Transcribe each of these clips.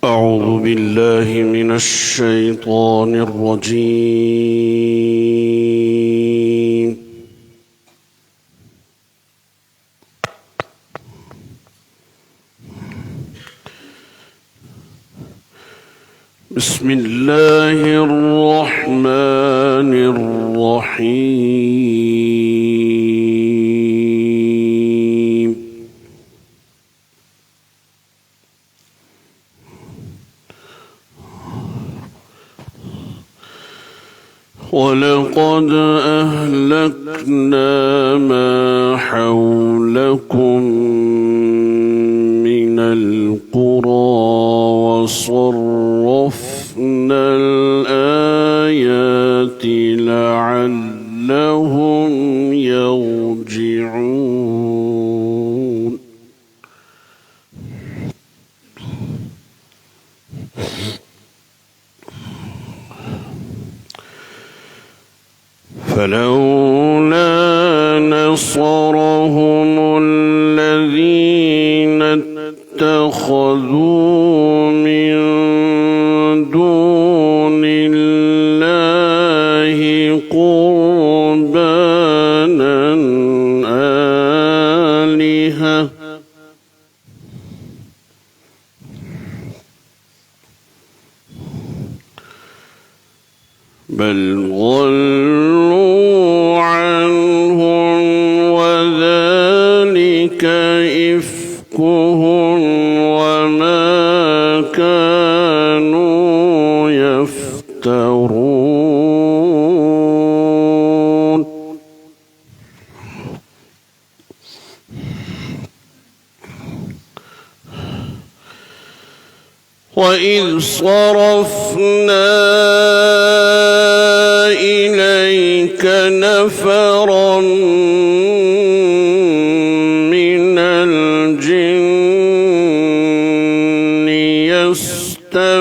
أعوذ بالله من الشيطان الرجيم. بسم الله الرحمن الرحيم. ولقد أهلكنا ما حولكم من القرى وصرفنا الآيات لعلهم يرجعون. فلولا نصرهم الذين اتخذوا من دون الله قربانا آلهة بل ضلوا عنهم وذلك إفكهم وما كانوا يفترون. وإذ صرفنا إليك نفرا من الجن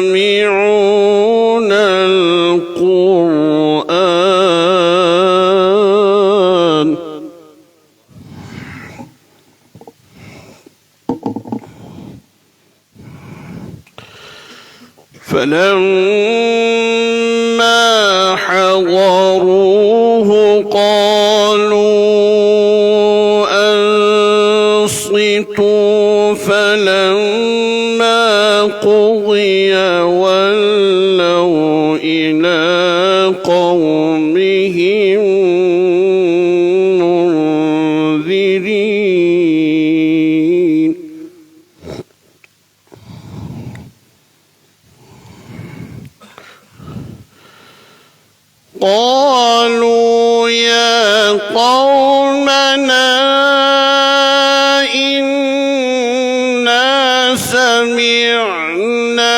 يستمعون القرآن فلما حضروه قالوا أنصتوا فلما قضي ولوا إلى قومهم منذرين. قالوا يا قومنا إنا سمعنا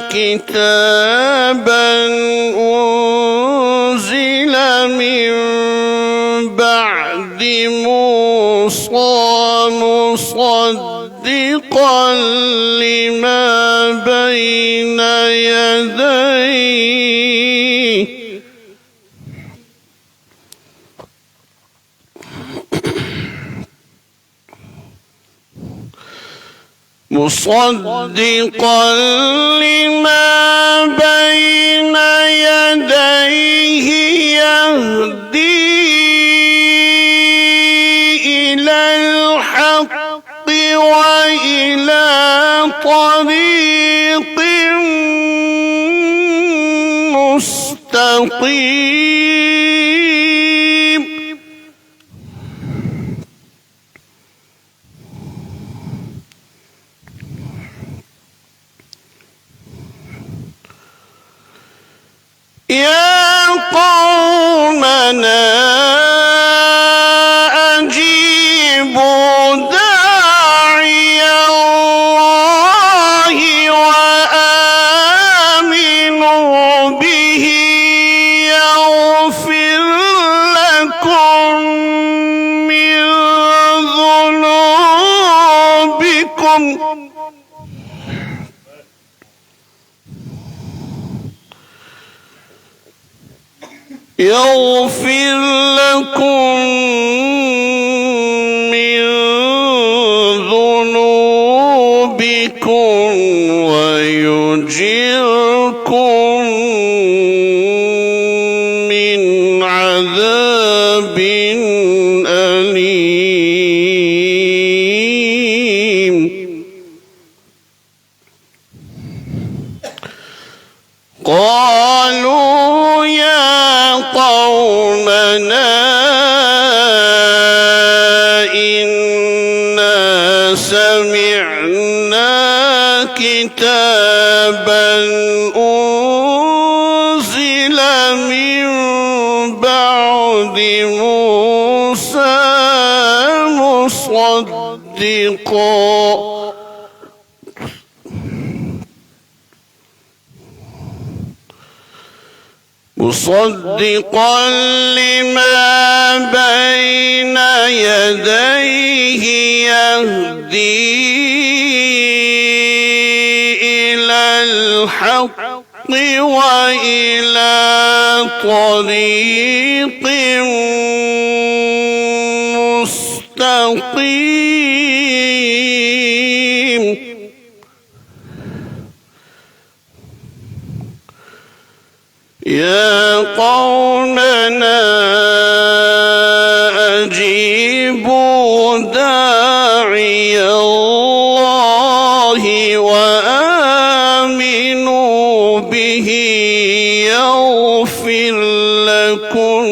كتابا أنزل من بعد موسى مصدقا لما بين يديه مصدقا لما بين يديه يهدي إلى الحق وإلى طريق مستقيم. يا قومنا أجيبوا داعي الله وآمنوا به يغفر لكم من ذنوبكم يغفر لكم من ذنوبكم ويدخلكم قالوا يا قومنا إنا سمعنا كتابا أنزل من بعد موسى مصدقا لما بين يديه يهدي إلى الحق وإلى طريق مستقيم يا قومنا أجيبوا داعي الله وآمنوا به يغفر لكم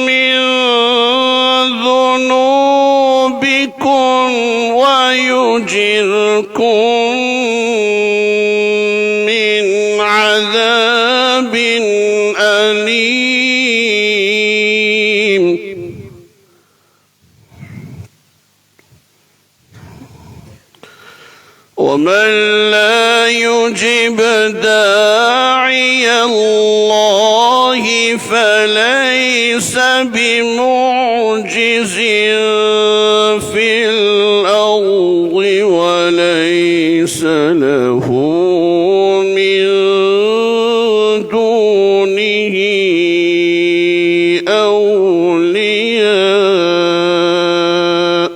من ذنوبكم ويجركم من عذاب أليم ومن لا يجب داعي الله فليس بمعجز في الأرض وليس له من دونه أولياء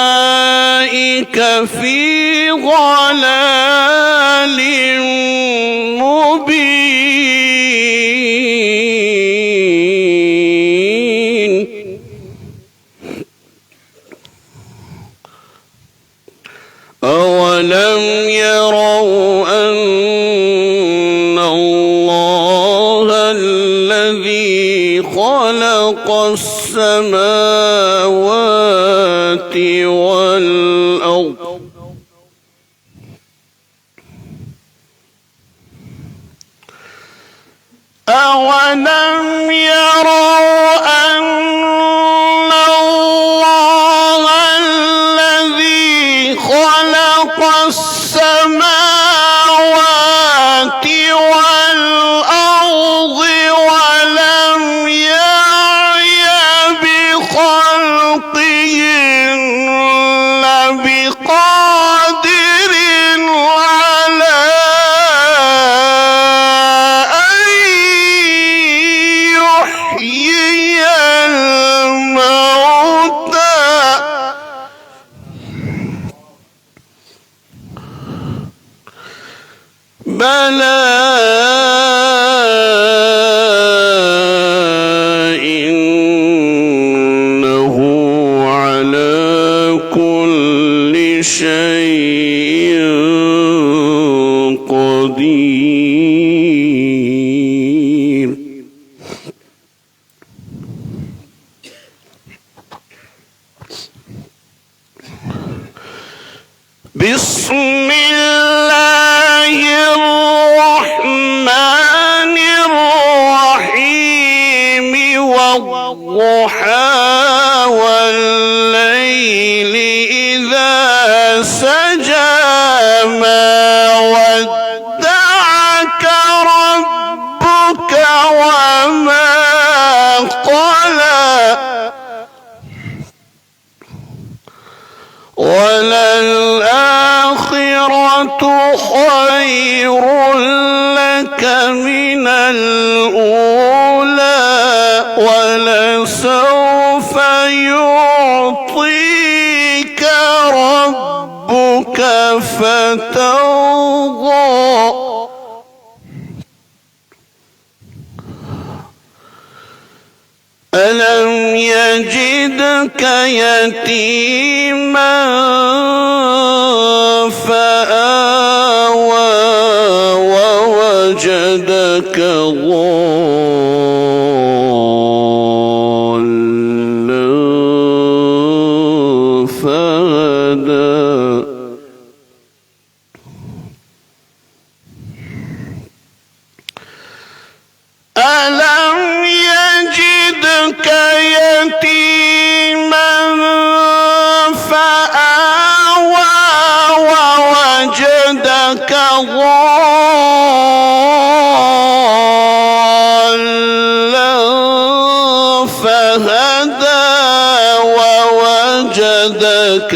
أولئك في ضلال مبين أولم يروا أن الله الذي خلق السماوات والأرض أولم يروا أن الله الذي خلق السماوات والأرض ولم يعي بخلقهن بقادر على أن يحيي الموتى بلى إنه على كل شيء قدير بسم الله الرحمن الرحيم والضحى والليل إذا سجى ما ودعك ربك وما قلى وللآخرة خير لك من الأولى ولسوف يعطيك ربك فترضى ألم يجدك يتيما فآوى ووجدك ضالا فهدى ألم يجدك يتيما فآوى ووجدك ضالا فهدى ووجدك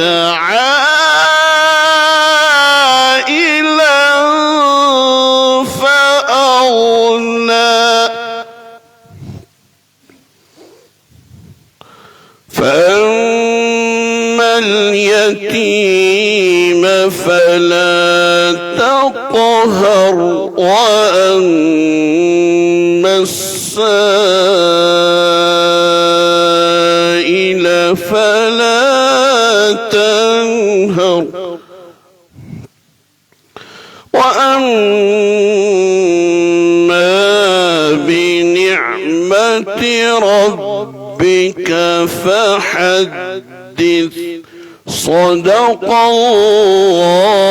عائلا فأغنى فأما اليتيم فلا تقهر وأما السائل فلا تنهر وأما بنعمة ربك فحدث صدق الله